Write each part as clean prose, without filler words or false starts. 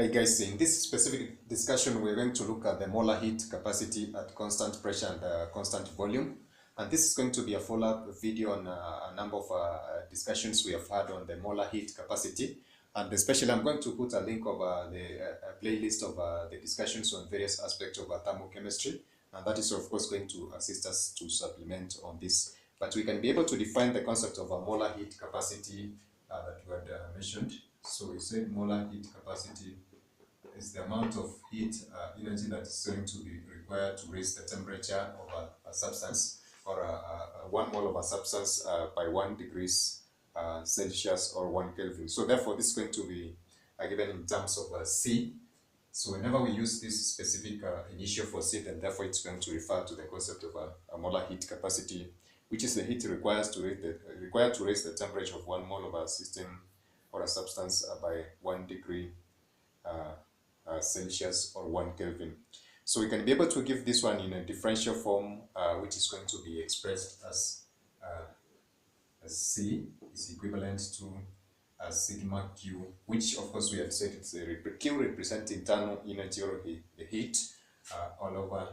Hi guys, in this specific discussion we're going to look at the molar heat capacity at constant pressure and constant volume, and this is going to be a follow-up video on a number of discussions we have had on the molar heat capacity, and especially I'm going to put a link of the playlist of the discussions on various aspects of thermochemistry, and that is of course going to assist us to supplement on this. But we can be able to define the concept of a molar heat capacity that we had mentioned. So we said molar heat capacity is the amount of heat energy that is going to be required to raise the temperature of a substance, or 1 mole of a substance by 1 degrees Celsius or 1 Kelvin. So therefore this is going to be given in terms of C. So whenever we use this specific initial for C, then therefore it's going to refer to the concept of a molar heat capacity, which is the heat required to raise the temperature of 1 mole of a system or a substance by 1 degree Celsius or 1 Kelvin. So we can be able to give this one in a differential form, which is going to be expressed as C is equivalent to sigma Q, which of course we have said it's a Q represents internal energy or the heat all over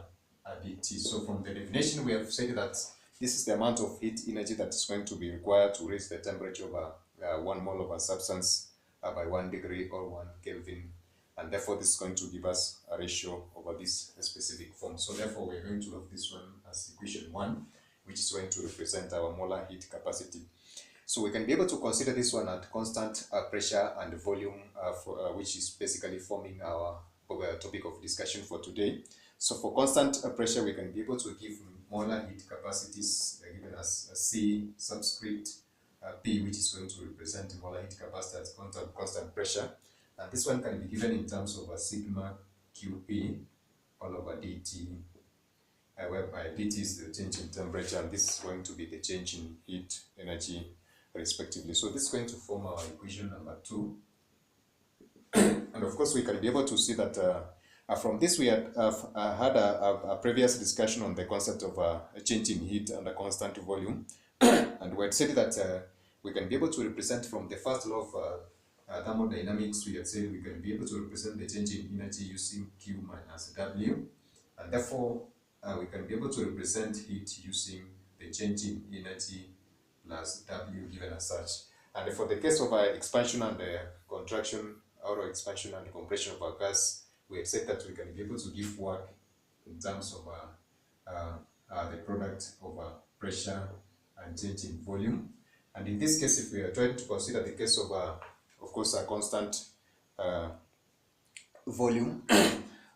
dt. So from the definition we have said that this is the amount of heat energy that is going to be required to raise the temperature of 1 mole of a substance by 1 degree or 1 Kelvin. And therefore this is going to give us a ratio over this specific form. So therefore we're going to have this one as equation 1, which is going to represent our molar heat capacity. So we can be able to consider this one at constant pressure and volume, which is basically forming our topic of discussion for today. So for constant pressure, we can be able to give molar heat capacities given as C subscript P, which is going to represent molar heat capacity at constant pressure. And this one can be given in terms of a sigma QP all over dt, whereby dt is the change in temperature, and this is going to be the change in heat energy respectively. So this is going to form our equation number 2. And of course we can be able to see that from this we had had a previous discussion on the concept of a change in heat and a constant volume. And we had said that we can be able to represent from the first law of thermodynamics. We had said we can be able to represent the change in energy using Q minus W, and therefore we can be able to represent heat using the change in energy plus W given as such. And for the case of expansion and contraction, or expansion and compression of a gas, we had said that we can be able to give work in terms of the product of pressure and change in volume. And in this case, if we are trying to consider the case of course a constant volume,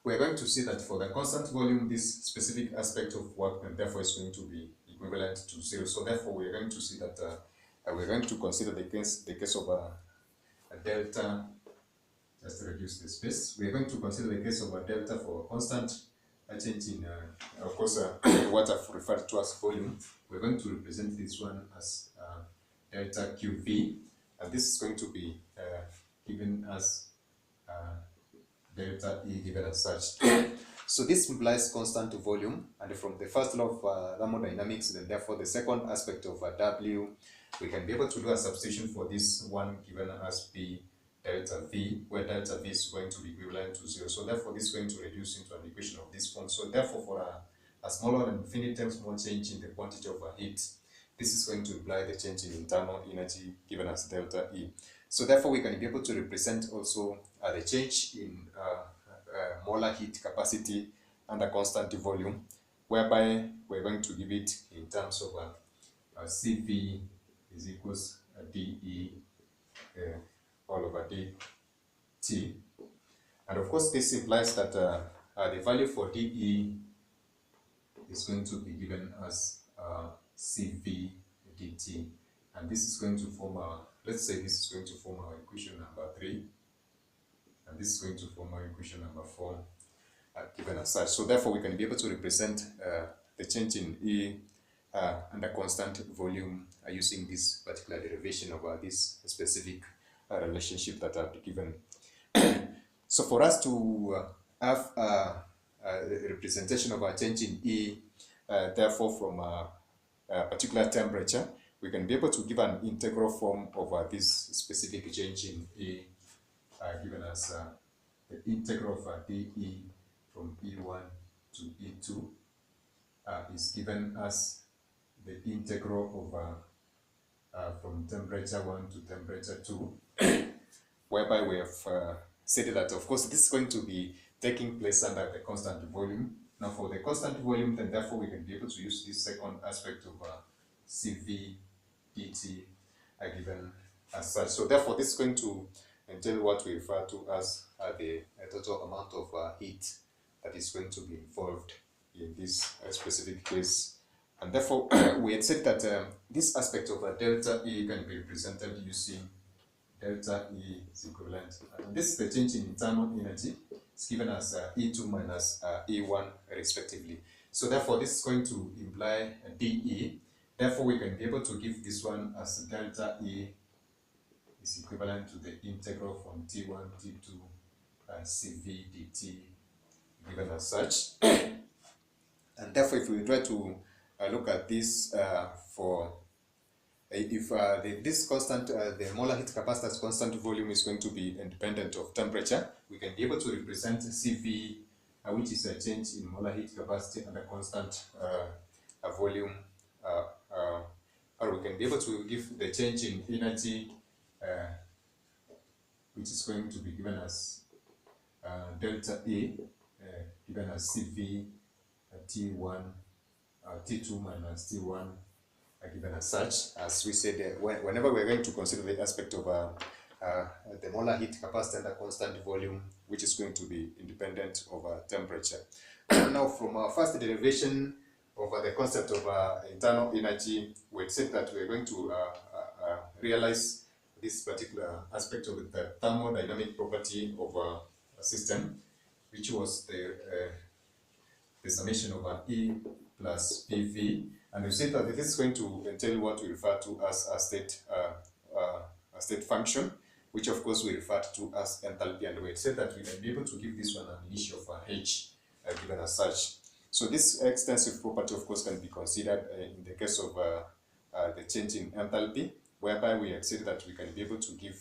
we are going to see that for the constant volume, this specific aspect of work and therefore is going to be equivalent to 0. So therefore we are going to see that we're going to consider the case of a delta. Just to reduce the space, we are going to consider the case of a delta for a constant change in of course what I've referred to as volume. We're going to represent this one as delta QV, and this is going to be given as delta E given as such. So this implies constant volume, and from the first law of thermodynamics, then therefore the second aspect of W, we can be able to do a substitution for this one given as P delta V, where delta V is going to be equivalent to 0. So therefore this is going to reduce into an equation of this form. So therefore for a smaller and infinitesimal change in the quantity of heat, this is going to imply the change in internal energy given as delta E. So therefore we can be able to represent also the change in molar heat capacity under constant volume, whereby we're going to give it in terms of CV is equals dE all over dt. And of course this implies that the value for dE is going to be given as CV dt, and this is going to form our, let's say this is going to form our equation number 3, and this is going to form our equation number 4 given as such. So therefore we can be able to represent the change in E under constant volume using this particular derivation of this specific relationship that I've given. So for us to have a representation of a change in E, therefore from a particular temperature, we can be able to give an integral form of this specific change in E given as the integral of dE from E1 to E2 is given as the integral of from temperature 1 to temperature 2, whereby we have said that, of course, this is going to be taking place under the constant volume. Now, for the constant volume, then therefore we can be able to use this second aspect of Cv dt given as such. So therefore, this is going to entail what we refer to as the total amount of heat that is going to be involved in this specific case. And therefore, we had said that this aspect of delta E can be represented using delta E is equivalent. And this is the change in internal energy. It's given as E2 minus E1 respectively. So therefore, this is going to imply dE. Therefore, we can be able to give this one as delta E is equivalent to the integral from T1, T2, Cv dt, given as such. And therefore, if we try to look at this for if this constant, the molar heat capacity as constant volume is going to be independent of temperature, we can be able to represent Cv, which is a change in molar heat capacity under constant volume, or we can be able to give the change in energy, which is going to be given as delta E, given as Cv T1, T2 minus T1, given as such. As we said, whenever we're going to consider the aspect of the molar heat capacity under constant volume, which is going to be independent of temperature. Now, from our first derivation of the concept of internal energy, we said that we're going to realize this particular aspect of the thermodynamic property of a system, which was the summation of E plus PV. And we said that this is going to entail what we refer to as a state function, which of course we refer to as enthalpy. And we said that we can be able to give this one an initial of H given as such. So this extensive property, of course, can be considered in the case of the change in enthalpy, whereby we have said that we can be able to give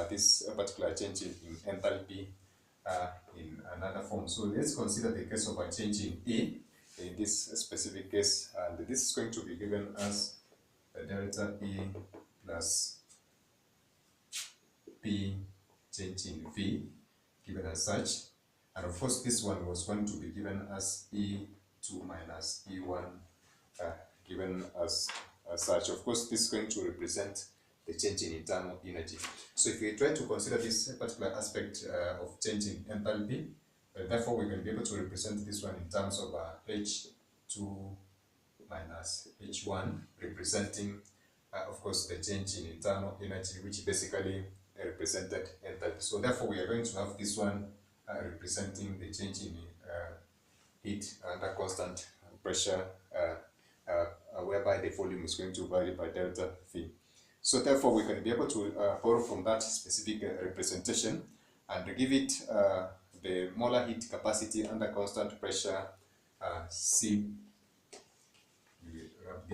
this particular change in enthalpy in another form. So let's consider the case of a change in E in this specific case, and this is going to be given as delta E plus P change in V, given as such. And of course, this one was going to be given as E2 minus E1, given as such. Of course, this is going to represent the change in internal energy. So if we try to consider this particular aspect of change in enthalpy, therefore we can be able to represent this one in terms of H2 minus H1, representing, of course, the change in internal energy, which basically represented enthalpy. So therefore we are going to have this one representing the change in heat under constant pressure, whereby the volume is going to vary by delta V. So therefore we can be able to borrow from that specific representation and give it the molar heat capacity under constant pressure C.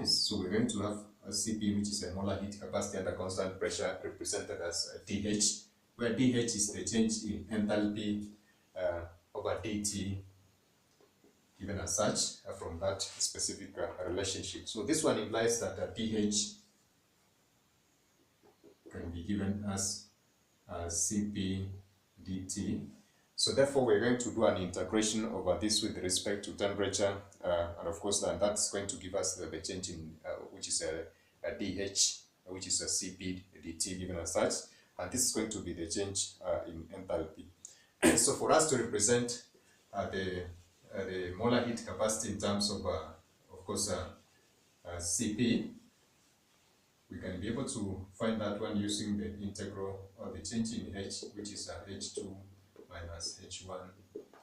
So we're going to have a Cp, which is a molar heat capacity under constant pressure, represented as dH, where dH is the change in enthalpy over dT, given as such from that specific relationship. So this one implies that dH can be given as Cp dt. So therefore we're going to do an integration over this with respect to temperature, and of course that's going to give us the change in which is a dH, which is a Cp dt, given as such, and this is going to be the change in enthalpy. So for us to represent the molar heat capacity in terms of course Cp, we can be able to find that one using the integral or the change in H, which is H2 minus H1,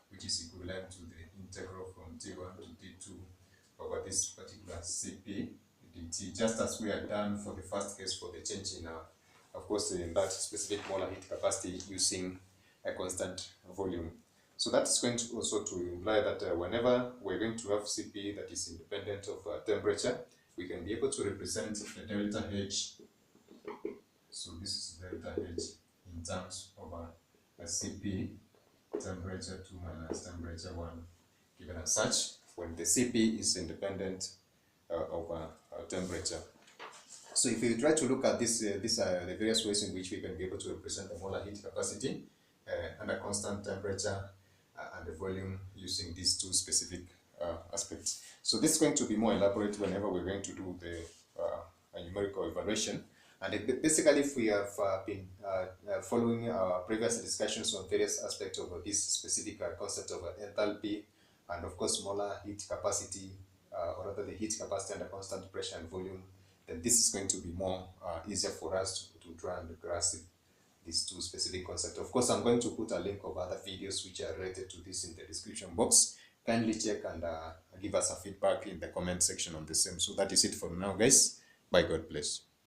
which is equivalent to the integral from T1 to T2 over this particular Cp dt, just as we had done for the first case for the change in, of course, in that specific molar heat capacity using a constant volume. So that's going to also to imply that whenever we're going to have Cp that is independent of temperature, we can be able to represent the delta H. So this is delta H in terms of a Cp temperature 2 minus temperature 1 given as such when the Cp is independent of temperature. So if we try to look at this, these are the various ways in which we can be able to represent the molar heat capacity under constant temperature and the volume using these two specific aspects. So this is going to be more elaborate whenever we're going to do the numerical evaluation. And basically, if we have been following our previous discussions on various aspects of this specific concept of enthalpy and of course molar heat capacity, or rather the heat capacity under constant pressure and volume, then this is going to be more easier for us to try and grasp these two specific concepts. Of course, I'm going to put a link of other videos which are related to this in the description box. Kindly check and give us a feedback in the comment section on the same. So that is it for now, guys. Bye, God bless.